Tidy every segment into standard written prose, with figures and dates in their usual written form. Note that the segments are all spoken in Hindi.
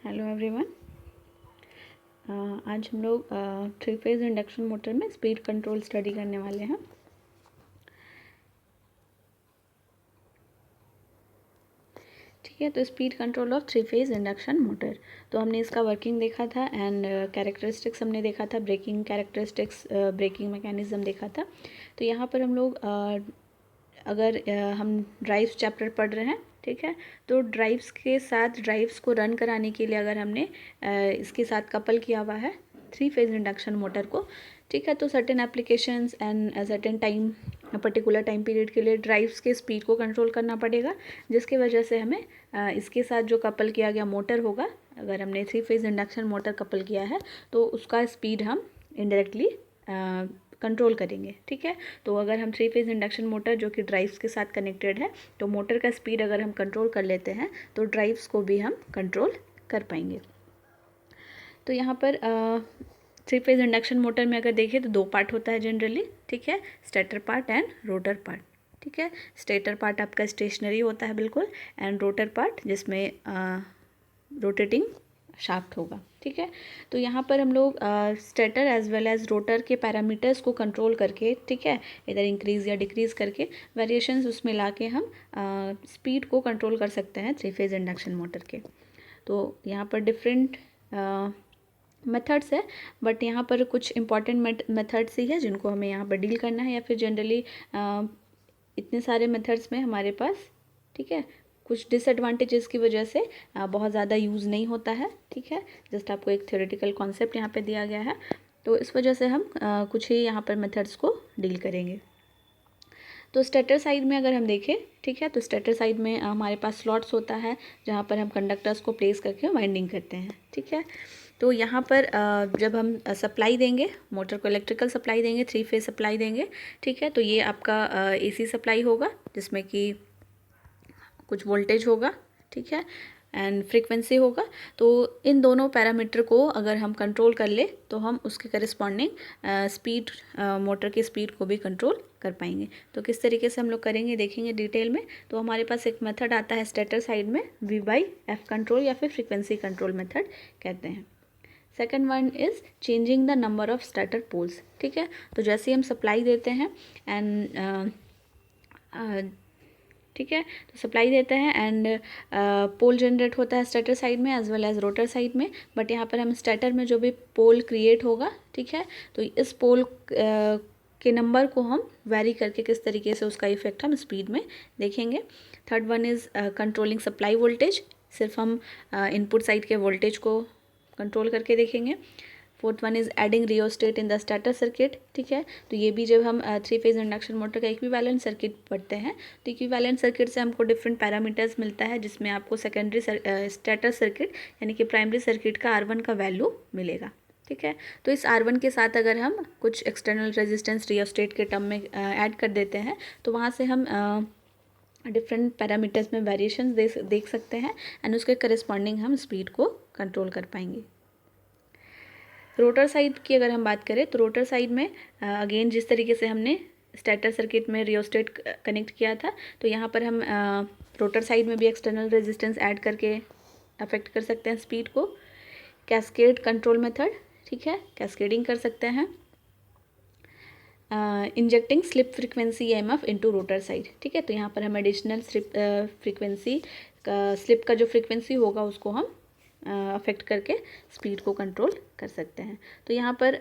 Hello everyone. आज हम लोग थ्री फेज़ इंडक्शन मोटर में स्पीड कंट्रोल स्टडी करने वाले हैं। ठीक है, तो speed control of three phase induction motor, तो हमने इसका वर्किंग देखा था एंड कैरेक्टरिस्टिक्स हमने देखा था, ब्रेकिंग कैरेक्टरिस्टिक्स, ब्रेकिंग मैकेनिज़्म देखा था। तो यहाँ पर हम लोग अगर हम ड्राइव्स चैप्टर पढ़ रहे हैं, ठीक है, तो ड्राइव्स के साथ ड्राइव्स को रन कराने के लिए अगर हमने इसके साथ कपल किया हुआ है थ्री फेज़ इंडक्शन मोटर को, ठीक है, तो certain applications and certain time, particular time period के लिए ड्राइव्स के स्पीड को कंट्रोल करना पड़ेगा, जिसकी वजह से हमें इसके साथ जो कपल किया गया मोटर होगा, अगर हमने three phase induction motor couple किया है तो उसका स्पीड हम इनडायरेक्टली कंट्रोल करेंगे। ठीक है, तो अगर हम थ्री फेज़ इंडक्शन मोटर जो कि ड्राइव्स के साथ कनेक्टेड है, तो मोटर का स्पीड अगर हम कंट्रोल कर लेते हैं तो ड्राइव्स को भी हम कंट्रोल कर पाएंगे। तो यहाँ पर थ्री फेज़ इंडक्शन मोटर में अगर देखें तो दो पार्ट होता है जनरली, ठीक है, stator part and rotor part. ठीक है, स्टेटर पार्ट आपका स्टेशनरी होता है बिल्कुल, एंड रोटर पार्ट जिसमें रोटेटिंग शाफ्ट होगा। ठीक है, तो यहाँ पर हम लोग stator as well as rotor के पैरामीटर्स को कंट्रोल करके, ठीक है, इधर इंक्रीज़ या डिक्रीज़ करके वेरिएशंस उसमें ला के हम स्पीड को कंट्रोल कर सकते हैं थ्री फेज़ इंडक्शन मोटर के। तो यहाँ पर डिफरेंट मेथड्स है, बट यहाँ पर कुछ इंपॉर्टेंट मेथड्स ही है जिनको हमें यहाँ पर डील करना है, या फिर जनरली इतने सारे मेथड्स में हमारे पास, ठीक है, कुछ डिसएडवांटेजेस की वजह से बहुत ज़्यादा यूज़ नहीं होता है। ठीक है, जस्ट आपको एक थ्योरेटिकल कॉन्सेप्ट यहाँ पे दिया गया है, तो इस वजह से हम कुछ ही यहाँ पर मेथड्स को डील करेंगे। तो स्टेटर साइड में अगर हम देखें, ठीक है, तो स्टेटर साइड में हमारे पास स्लॉट्स होता है जहाँ पर हम कंडक्टर्स को प्लेस करके वाइंडिंग करते हैं। ठीक है, तो यहाँ पर जब हम सप्लाई देंगे, मोटर को इलेक्ट्रिकल सप्लाई देंगे, थ्री फेज़ सप्लाई देंगे, ठीक है, तो ये आपका एसी सप्लाई होगा जिसमें कि कुछ वोल्टेज होगा, ठीक है, एंड फ्रीक्वेंसी होगा। तो इन दोनों पैरामीटर को अगर हम कंट्रोल कर ले तो हम उसके करस्पॉन्डिंग स्पीड, मोटर की स्पीड को भी कंट्रोल कर पाएंगे। तो किस तरीके से हम लोग करेंगे देखेंगे डिटेल में। तो हमारे पास एक मेथड आता है स्टेटर साइड में, V/F कंट्रोल या फिर फ्रीक्वेंसी कंट्रोल मेथड कहते हैं। Second one is changing the number of stator poles. ठीक है, तो जैसे ही हम सप्लाई देते हैं एंड ठीक है, तो सप्लाई देते हैं एंड पोल जनरेट होता है स्टेटर साइड में as well as rotor side में, बट यहाँ पर हम स्टेटर में जो भी पोल क्रिएट होगा, ठीक है, तो इस पोल के नंबर को हम वेरी करके किस तरीके से उसका इफेक्ट हम स्पीड में देखेंगे। Third one is controlling supply voltage, सिर्फ हम इनपुट साइड के वोल्टेज को कंट्रोल करके देखेंगे। Fourth one is adding rheostat in the starter circuit. ठीक है, तो ये भी जब हम थ्री फेज़ इंडक्शन मोटर का इक्विवेलेंट सर्किट पढ़ते हैं, तो इक्विवेलेंट सर्किट से हमको डिफरेंट पैरामीटर्स मिलता है, जिसमें आपको सेकेंडरी स्टार्टर सर्किट यानी कि प्राइमरी सर्किट का R1 का वैल्यू मिलेगा। ठीक है, तो इस R1 के साथ अगर हम कुछ एक्सटर्नल रेजिस्टेंस रियोस्टेट के टर्म में ऐड कर देते हैं, तो वहाँ से हम डिफरेंट पैरामीटर्स में वेरिएशन देख सकते हैं एंड उसके करस्पॉन्डिंग हम स्पीड को कंट्रोल कर पाएंगे। रोटर साइड की अगर हम बात करें, तो रोटर साइड में अगेन जिस तरीके से हमने स्टेटर सर्किट में रियोस्टेट कनेक्ट किया था, तो यहाँ पर हम रोटर साइड में भी एक्सटर्नल रेजिस्टेंस ऐड करके अफेक्ट कर सकते हैं स्पीड को। कैस्केड कंट्रोल मेथड, ठीक है, कैस्केडिंग कर सकते हैं। Injecting slip frequency EMF into rotor side. ठीक है, तो यहाँ पर हम एडिशनल फ्रीक्वेंसी का, स्लिप का जो फ्रीक्वेंसी होगा उसको हम अफेक्ट करके स्पीड को कंट्रोल कर सकते हैं। तो यहाँ पर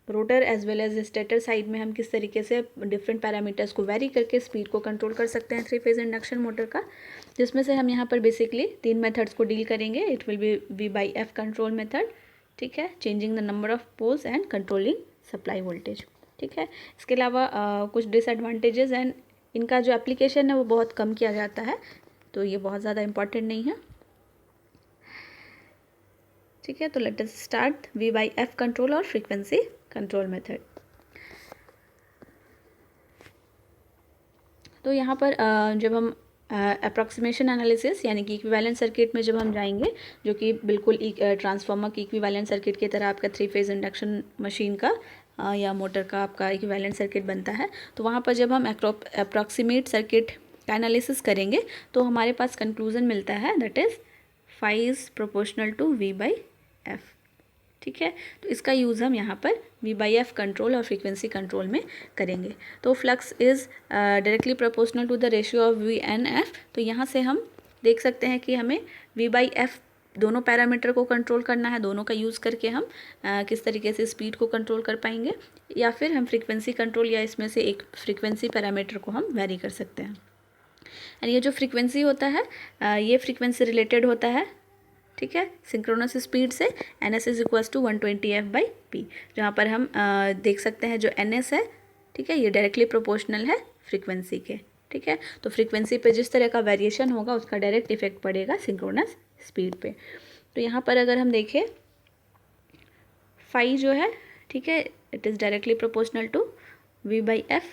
rotor as well as stator side में हम किस तरीके से डिफरेंट पैरामीटर्स को वेरी करके स्पीड को कंट्रोल कर सकते हैं थ्री फेज़ इंडक्शन मोटर का, जिसमें से हम यहाँ पर बेसिकली तीन मेथड्स को डील करेंगे। It will be V/F control method, ठीक है, changing the number of poles and controlling supply voltage. ठीक है, इसके अलावा कुछ डिसएडवांटेजेस एंड इनका जो एप्लीकेशन है वो बहुत कम किया जाता है, तो ये बहुत ज़्यादा इंपॉर्टेंट नहीं है। ठीक है, तो let us start V/F control और फ्रीक्वेंसी कंट्रोल मेथड। तो यहाँ पर जब हम अप्रॉक्सीमेशन एनालिसिस यानी कि इक्विवेलेंट सर्किट में जब हम जाएंगे, जो कि बिल्कुल ट्रांसफार्मर की इक्विवेलेंट सर्किट की तरह आपका थ्री फेज़ इंडक्शन मशीन का या मोटर का आपका इक्विवेलेंट सर्किट बनता है, तो वहाँ पर जब हम अप्रॉक्सीमेट सर्किट का एनालिसिस करेंगे तो हमारे पास कंक्लूजन मिलता है, that is phi is proportional to V by F. ठीक है, तो इसका यूज़ हम यहाँ पर वी बाई एफ कंट्रोल और फ्रीक्वेंसी कंट्रोल में करेंगे। तो flux is directly proportional to the ratio of V and F. तो यहाँ से हम देख सकते हैं कि हमें वी बाई एफ दोनों पैरामीटर को कंट्रोल करना है, दोनों का यूज़ करके हम किस तरीके से स्पीड को कंट्रोल कर पाएंगे, या फिर हम फ्रीक्वेंसी कंट्रोल या इसमें से एक फ्रीक्वेंसी पैरामीटर को हम वेरी कर सकते हैं। एंड ये जो फ्रीक्वेंसी होता है ये फ्रीक्वेंसी रिलेटेड होता है, ठीक है, सिंक्रोनस स्पीड से। N S is equals to 120f/p, जहाँ पर हम देख सकते हैं जो एन एस है, ठीक है, ये डायरेक्टली प्रोपोर्शनल है फ्रीक्वेंसी के। ठीक है, तो फ्रीक्वेंसी पे जिस तरह का वेरिएशन होगा उसका डायरेक्ट इफेक्ट पड़ेगा सिंक्रोनस स्पीड पे। तो यहाँ पर अगर हम देखें फाई जो है, ठीक है, it is directly proportional to V by F.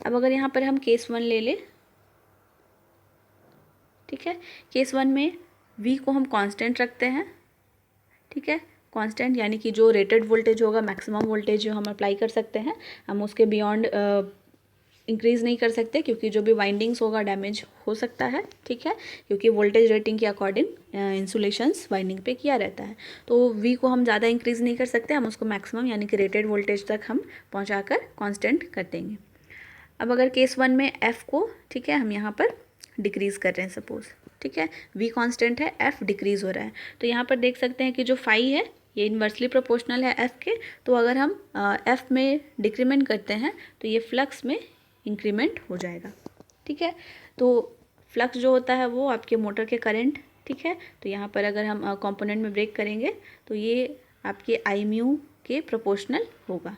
अब अगर यहाँ पर हम केस 1 ले लें, ठीक है, केस 1 में V को हम कांस्टेंट रखते हैं। ठीक है, कांस्टेंट यानी कि जो रेटेड वोल्टेज होगा, मैक्सिमम वोल्टेज जो हम अप्लाई कर सकते हैं, हम उसके बियॉन्ड इंक्रीज़ नहीं कर सकते, क्योंकि जो भी वाइंडिंग्स होगा डैमेज हो सकता है। ठीक है, क्योंकि वोल्टेज रेटिंग के अकॉर्डिंग इंसुलेशंस वाइंडिंग पे किया रहता है। तो V को हम ज़्यादा इंक्रीज़ नहीं कर सकते, हम उसको मैक्सिमम यानी कि रेटेड वोल्टेज तक हम पहुँचा कर कॉन्स्टेंट कर देंगे। अब अगर केस 1 में F को, ठीक है, हम यहाँ पर डिक्रीज़ कर रहे हैं सपोज़, ठीक है, V कांस्टेंट है, F डिक्रीज़ हो रहा है। तो यहाँ पर देख सकते हैं कि जो फाई है ये इन्वर्सली प्रोपोर्शनल है F के। तो अगर हम F में डिक्रीमेंट करते हैं तो ये फ्लक्स में इंक्रीमेंट हो जाएगा। ठीक है, तो फ्लक्स जो होता है वो आपके मोटर के करंट, ठीक है, तो यहाँ पर अगर हम कंपोनेंट में ब्रेक करेंगे तो ये आपके आई म्यू के प्रोपोर्शनल होगा।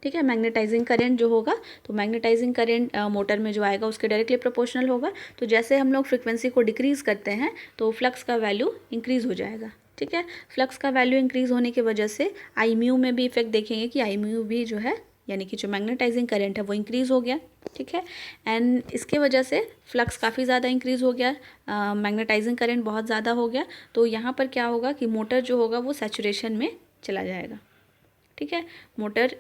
ठीक है, मैग्नेटाइजिंग करंट जो होगा, तो मैग्नेटाइजिंग करंट मोटर में जो आएगा उसके डायरेक्टली प्रोपोर्शनल होगा। तो जैसे हम लोग फ्रीक्वेंसी को डिक्रीज़ करते हैं तो फ्लक्स का वैल्यू इंक्रीज़ हो जाएगा। ठीक है, फ्लक्स का वैल्यू इंक्रीज़ होने की वजह से आई म्यू में भी इफेक्ट देखेंगे कि आई म्यू भी जो है, यानी कि जो मैग्नेटाइजिंग करंट है वो इंक्रीज़ हो गया। ठीक है, एंड इसके वजह से फ्लक्स काफ़ी ज़्यादा इंक्रीज़ हो गया, मैग्नेटाइजिंग करंट बहुत ज़्यादा हो गया। तो यहाँ पर क्या होगा कि मोटर जो होगा वो सैचुरेशन में चला जाएगा। ठीक है, मोटर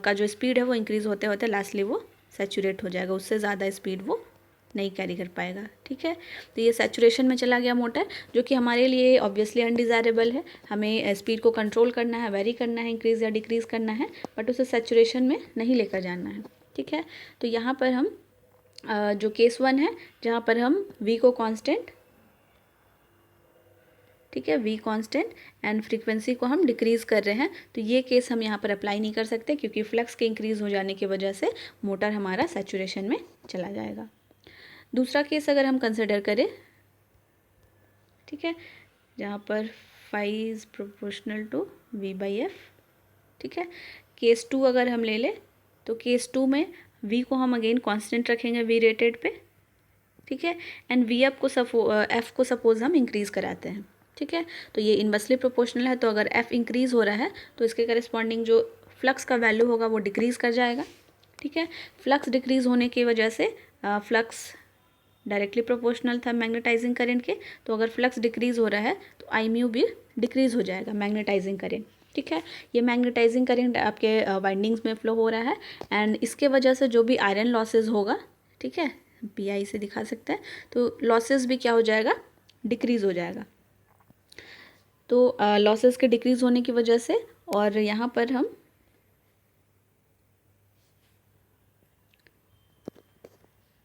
का जो स्पीड है वो इंक्रीज़ होते होते लास्टली वो सैचुरेट हो जाएगा, उससे ज़्यादा स्पीड वो नहीं कैरी कर पाएगा। ठीक है, तो ये सैचुरेशन में चला गया मोटर, जो कि हमारे लिए ऑब्वियसली अनडिज़ायरेबल है। हमें स्पीड को कंट्रोल करना है, वेरी करना है, इंक्रीज़ या डिक्रीज़ करना है, बट उसे सैचुरेशन में नहीं लेकर जाना है। ठीक है, तो यहाँ पर हम जो केस 1 है, जहाँ पर हम V को कांस्टेंट, ठीक है, V कांस्टेंट एंड फ्रीक्वेंसी को हम डिक्रीज़ कर रहे हैं, तो ये केस हम यहाँ पर अप्लाई नहीं कर सकते, क्योंकि फ्लक्स के इंक्रीज़ हो जाने की वजह से मोटर हमारा सैचुरेशन में चला जाएगा। दूसरा केस अगर हम कंसिडर करें, ठीक है, जहाँ पर phi is proportional to V by F. ठीक है, केस 2 अगर हम ले लें तो केस 2 में V को हम अगेन कांस्टेंट रखेंगे V रेटेड पे। ठीक है, एंड V एफ को सपोज हम इंक्रीज़ कराते हैं। ठीक है, तो ये इन्वर्सली प्रोपोर्शनल है, तो अगर F इंक्रीज़ हो रहा है तो इसके करस्पॉन्डिंग जो फ्लक्स का वैल्यू होगा वो डिक्रीज़ कर जाएगा। ठीक है, फ्लक्स डिक्रीज़ होने की वजह से फ्लक्स डायरेक्टली प्रोपोर्शनल था मैग्नेटाइजिंग करंट के, तो अगर फ्लक्स डिक्रीज़ हो रहा है तो आई म्यू भी डिक्रीज़ हो जाएगा, मैग्नेटाइजिंग करंट। ठीक है, ये मैग्नेटाइजिंग करंट आपके वाइंडिंग्स में फ्लो हो रहा है, एंड इसके वजह से जो भी आयरन लॉसेज होगा, ठीक है, PI से दिखा सकते हैं, तो लॉसेस भी क्या हो जाएगा, डिक्रीज़ हो जाएगा। तो लॉसेस के डिक्रीज़ होने की वजह से, और यहाँ पर हम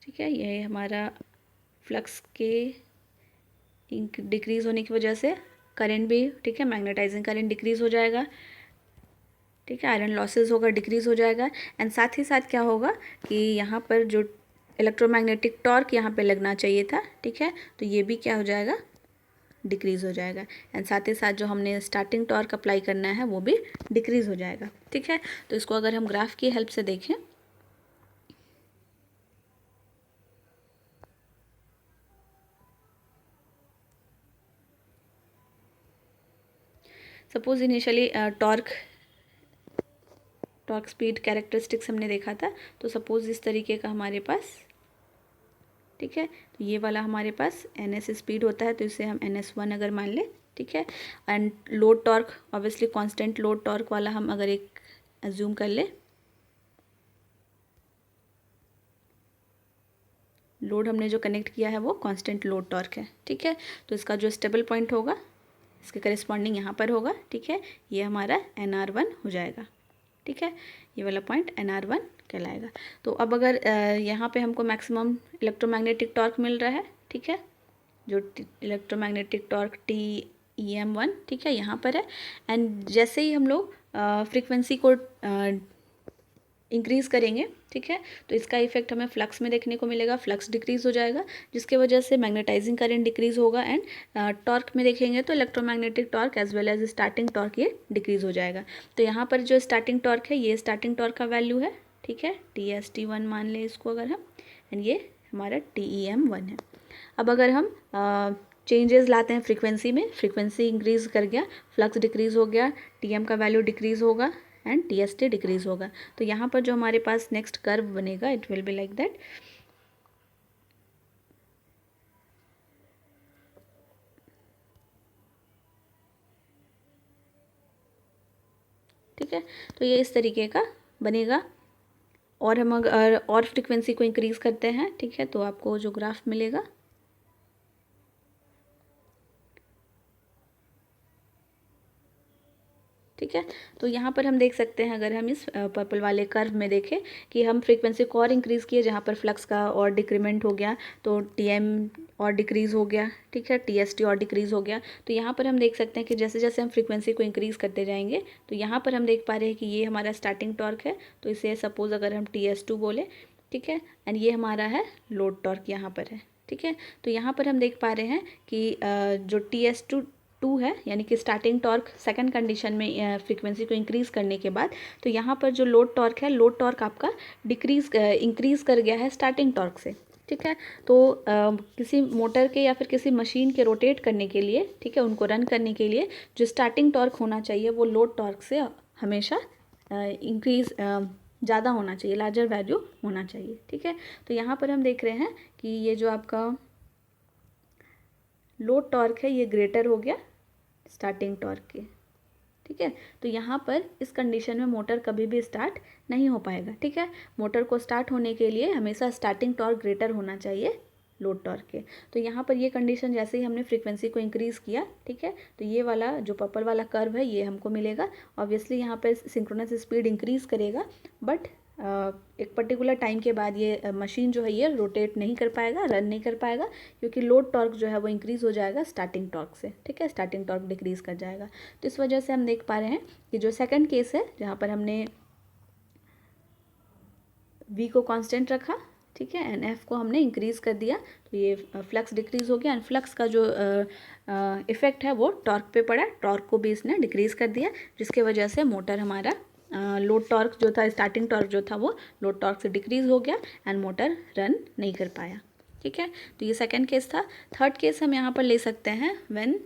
ठीक है, ये हमारा फ्लक्स के डिक्रीज़ होने की वजह से करंट भी, ठीक है, मैग्नेटाइजिंग करंट डिक्रीज़ हो जाएगा। ठीक है, आयरन लॉसेस होगा, डिक्रीज़ हो जाएगा, एंड साथ ही साथ क्या होगा कि यहाँ पर जो इलेक्ट्रोमैग्नेटिक टॉर्क यहाँ पे लगना चाहिए था, ठीक है, तो ये भी क्या हो जाएगा, डिक्रीज़ हो जाएगा, एंड साथ ही साथ जो हमने स्टार्टिंग टॉर्क अप्लाई करना है वो भी डिक्रीज़ हो जाएगा। ठीक है, तो इसको अगर हम ग्राफ की हेल्प से देखें, suppose initially torque speed characteristics हमने देखा था, तो सपोज इस तरीके का हमारे पास, ठीक है, तो ये वाला हमारे पास NS स्पीड होता है, तो इसे हम NS1 अगर मान लें। ठीक है, and load torque obviously constant load torque वाला हम अगर एक एज्यूम कर ले, लोड हमने जो कनेक्ट किया है वो कांस्टेंट लोड टॉर्क है, ठीक है। तो इसका जो स्टेबल पॉइंट होगा इसके करिस्पॉन्डिंग यहाँ पर होगा, ठीक है। ये हमारा NR1 हो जाएगा, ठीक है। ये वाला पॉइंट NR1 कहलाएगा। तो अब अगर यहाँ पे हमको मैक्सिमम इलेक्ट्रोमैग्नेटिक टॉर्क मिल रहा है, ठीक है, जो इलेक्ट्रोमैग्नेटिक टॉर्क TEM1, ठीक है, यहाँ पर है। एंड जैसे ही हम लोग फ्रीक्वेंसी को इंक्रीज़ करेंगे, ठीक है, तो इसका इफेक्ट हमें फ्लक्स में देखने को मिलेगा। फ्लक्स डिक्रीज़ हो जाएगा जिसके वजह से मैग्नेटाइजिंग करंट डिक्रीज़ होगा। एंड टॉर्क में देखेंगे तो electromagnetic torque as well as starting torque ये डिक्रीज़ हो जाएगा। तो यहाँ पर जो स्टार्टिंग टॉर्क है ये स्टार्टिंग टॉर्क का वैल्यू है, ठीक है, TST1 मान लें इसको अगर हम, एंड ये हमारा TEM1 है। अब अगर हम चेंजेस लाते हैं फ्रीक्वेंसी में, फ्रीक्वेंसी इंक्रीज़ कर गया, फ्लक्स डिक्रीज़ हो गया, TM का वैल्यू डिक्रीज़ होगा एंड TST डिक्रीज़ होगा। तो यहाँ पर जो हमारे पास नेक्स्ट कर्व बनेगा it will be like that, ठीक है। तो ये इस तरीके का बनेगा। और हम अगर और फ्रीक्वेंसी को इंक्रीज़ करते हैं, ठीक है, तो आपको जो ग्राफ मिलेगा, ठीक है। तो यहाँ पर हम देख सकते हैं, अगर हम इस पर्पल वाले कर्व में देखें कि हम फ्रीक्वेंसी को और इंक्रीज़ किए, जहाँ पर फ्लक्स का और डिक्रीमेंट हो गया तो TM और डिक्रीज़ हो गया, ठीक है, TST और डिक्रीज़ हो गया। तो यहाँ पर हम देख सकते हैं कि जैसे जैसे हम फ्रीक्वेंसी को इंक्रीज़ करते जाएंगे तो यहाँ पर हम देख पा रहे हैं कि ये हमारा स्टार्टिंग टॉर्क है। तो इसे सपोज़ अगर हम TS2 बोले, ठीक है, एंड ये हमारा है लोड टॉर्क यहाँ पर है, ठीक है। तो यहाँ पर हम देख पा रहे हैं कि जो TS2 है यानी कि स्टार्टिंग टॉर्क सेकंड कंडीशन में फ्रीक्वेंसी को इंक्रीज़ करने के बाद, तो यहाँ पर जो लोड टॉर्क है, लोड टॉर्क आपका इंक्रीज़ कर गया है स्टार्टिंग टॉर्क से, ठीक है। तो किसी मोटर के या फिर किसी मशीन के रोटेट करने के लिए, ठीक है, उनको रन करने के लिए जो स्टार्टिंग टॉर्क होना चाहिए वो लोड टॉर्क से हमेशा ज़्यादा होना चाहिए, लार्जर वैल्यू होना चाहिए, ठीक है। तो यहाँ पर हम देख रहे हैं कि ये जो आपका लोड टॉर्क है ये ग्रेटर हो गया स्टार्टिंग टॉर्क के, ठीक है। तो यहाँ पर इस कंडीशन में मोटर कभी भी स्टार्ट नहीं हो पाएगा, ठीक है। मोटर को स्टार्ट होने के लिए हमेशा स्टार्टिंग टॉर्क ग्रेटर होना चाहिए लोड टॉर्क के। तो यहाँ पर ये कंडीशन जैसे ही हमने फ्रीक्वेंसी को इंक्रीज़ किया, ठीक है, तो ये वाला जो पर्पल वाला कर्व है ये हमको मिलेगा। ऑब्वियसली यहाँ पर सिंक्रोनस स्पीड इंक्रीज़ करेगा, बट एक पर्टिकुलर टाइम के बाद ये मशीन जो है ये रोटेट नहीं कर पाएगा, रन नहीं कर पाएगा, क्योंकि लोड टॉर्क जो है वो इंक्रीज़ हो जाएगा स्टार्टिंग टॉर्क से, ठीक है, स्टार्टिंग टॉर्क डिक्रीज़ कर जाएगा। तो इस वजह से हम देख पा रहे हैं कि जो सेकंड केस है जहाँ पर हमने V को कांस्टेंट रखा, ठीक है, एंड F को हमने इंक्रीज़ कर दिया, तो ये फ्लक्स डिक्रीज़ हो गया। एंड फ्लक्स का जो इफ़ेक्ट है वो टॉर्क पे पड़ा, टॉर्क को भी इसने डिक्रीज़ कर दिया, जिसके वजह से मोटर हमारा लोड टॉर्क जो था, स्टार्टिंग टॉर्क जो था वो लोड टॉर्क से डिक्रीज़ हो गया एंड मोटर रन नहीं कर पाया, ठीक है। तो ये सेकंड केस था। थर्ड केस हम यहाँ पर ले सकते हैं व्हेन,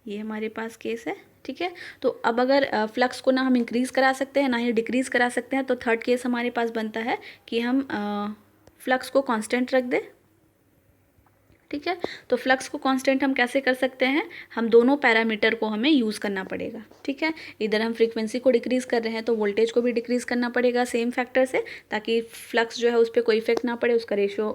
ये हमारे पास केस है, ठीक है। तो अब अगर फ्लक्स को ना हम इंक्रीज़ करा सकते हैं ना ही डिक्रीज़ करा सकते हैं, तो थर्ड केस हमारे पास बनता है कि हम फ्लक्स को कांस्टेंट रख दें, ठीक है। तो फ्लक्स को कांस्टेंट हम कैसे कर सकते हैं, हम दोनों पैरामीटर को हमें यूज़ करना पड़ेगा, ठीक है। इधर हम फ्रीक्वेंसी को डिक्रीज़ कर रहे हैं तो वोल्टेज को भी डिक्रीज़ करना पड़ेगा सेम फैक्टर से, ताकि फ्लक्स जो है उस पर कोई इफेक्ट ना पड़े, उसका रेशियो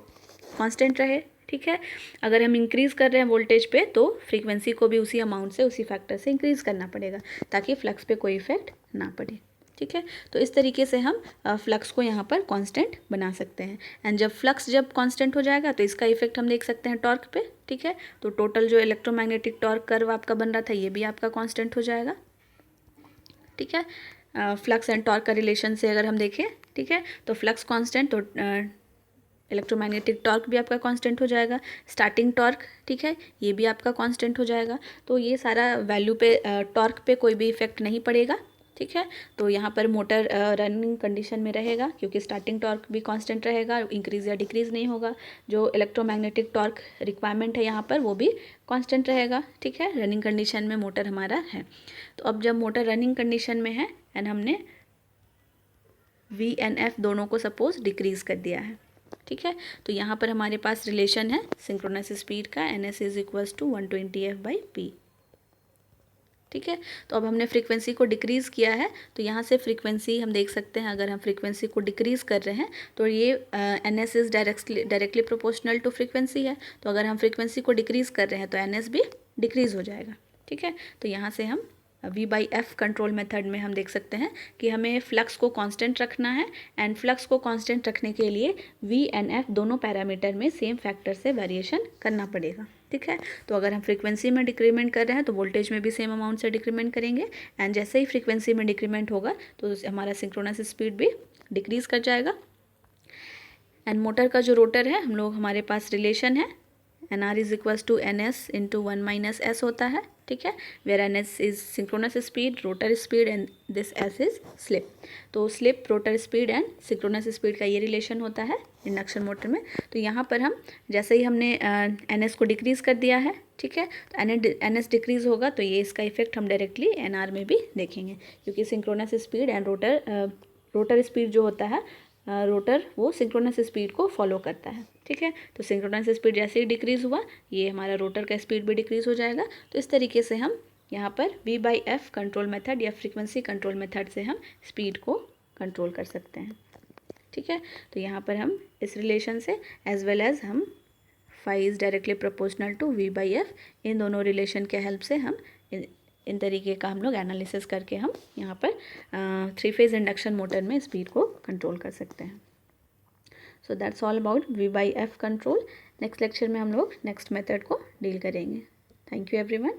कांस्टेंट रहे, ठीक है। अगर हम इंक्रीज़ कर रहे हैं वोल्टेज पे तो फ्रीक्वेंसी को भी उसी अमाउंट से, उसी फैक्टर से इंक्रीज़ करना पड़ेगा, ताकि फ्लक्स पे कोई इफेक्ट ना पड़े, ठीक है। तो इस तरीके से हम फ्लक्स को यहाँ पर कांस्टेंट बना सकते हैं। एंड जब फ्लक्स कांस्टेंट हो जाएगा तो इसका इफेक्ट हम देख सकते हैं टॉर्क पे, ठीक है। तो टोटल जो इलेक्ट्रोमैग्नेटिक टॉर्क कर्व आपका बन रहा था ये भी आपका कांस्टेंट हो जाएगा, ठीक है। फ्लक्स एंड टॉर्क का रिलेशन से अगर हम देखें, ठीक है, तो फ्लक्स कांस्टेंट तो इलेक्ट्रोमैग्नेटिक टॉर्क भी आपका कांस्टेंट हो जाएगा, स्टार्टिंग टॉर्क, ठीक है, ये भी आपका कांस्टेंट हो जाएगा। तो ये सारा वैल्यू पे, टॉर्क पे कोई भी इफेक्ट नहीं पड़ेगा, ठीक है। तो यहाँ पर मोटर रनिंग कंडीशन में रहेगा, क्योंकि स्टार्टिंग टॉर्क भी कांस्टेंट रहेगा, इंक्रीज़ या डिक्रीज़ नहीं होगा। जो इलेक्ट्रोमैग्नेटिक टॉर्क रिक्वायरमेंट है यहाँ पर वो भी कांस्टेंट रहेगा, ठीक है, रनिंग कंडीशन में मोटर हमारा है। तो अब जब मोटर रनिंग कंडीशन में है एंड हमने V एंड F दोनों को सपोज डिक्रीज़ कर दिया है, ठीक है, तो यहाँ पर हमारे पास रिलेशन है सिंक्रोनस स्पीड का, NS = 120F/P, ठीक है। तो अब हमने फ्रीक्वेंसी को डिक्रीज़ किया है, तो यहाँ से फ्रीक्वेंसी हम देख सकते हैं, अगर हम फ्रीक्वेंसी को डिक्रीज़ कर रहे हैं तो ये N S is directly proportional to frequency है। तो अगर हम फ्रीक्वेंसी को डिक्रीज़ कर रहे हैं तो एन एस भी डिक्रीज़ हो जाएगा। ठीक है। तो यहाँ से हम V/F कंट्रोल मेथड में हम देख सकते हैं कि हमें फ्लक्स को कांस्टेंट रखना है, एंड फ्लक्स को कांस्टेंट रखने के लिए V एंड F दोनों पैरामीटर में सेम फैक्टर से वेरिएशन करना पड़ेगा। ठीक है। तो अगर हम फ्रीक्वेंसी में डिक्रीमेंट कर रहे हैं तो वोल्टेज में भी सेम अमाउंट से डिक्रीमेंट करेंगे, एंड जैसे ही फ्रीक्वेंसी में डिक्रीमेंट होगा तो हमारा सिंक्रोनस स्पीड भी डिक्रीज़ कर जाएगा। एंड मोटर का जो रोटर है, हम लोग हमारे पास रिलेशन है NR is equals to NS into 1 - S होता है। ठीक है। Where NS is synchronous speed, rotor speed, and this S is slip. तो slip, rotor speed and synchronous speed का ये रिलेशन होता है इंडक्शन मोटर में। तो यहाँ पर हम जैसे ही हमने NS को डिक्रीज़ कर दिया है, ठीक है, तो NS डिक्रीज़ होगा तो ये इसका इफेक्ट हम डायरेक्टली NR में भी देखेंगे, क्योंकि synchronous speed and rotor speed जो होता है, रोटर वो सिंक्रोनस स्पीड को फॉलो करता है। ठीक है। तो सिंक्रोनस स्पीड जैसे ही डिक्रीज़ हुआ, ये हमारा रोटर का स्पीड भी डिक्रीज़ हो जाएगा। तो इस तरीके से हम यहाँ पर V/F कंट्रोल मेथड या फ्रीक्वेंसी कंट्रोल मेथड से हम स्पीड को कंट्रोल कर सकते हैं। ठीक है। तो यहाँ पर हम इस रिलेशन से एज वेल एज हम phi is directly proportional to V/F, इन दोनों रिलेशन के हेल्प से हम इन तरीके का हम लोग एनालिसिस करके हम यहाँ पर 3 फेज़ इंडक्शन मोटर में स्पीड को कंट्रोल कर सकते हैं। So that's all about V/F control. Next lecture में हम लोग नेक्स्ट मेथड को डील करेंगे। Thank you everyone.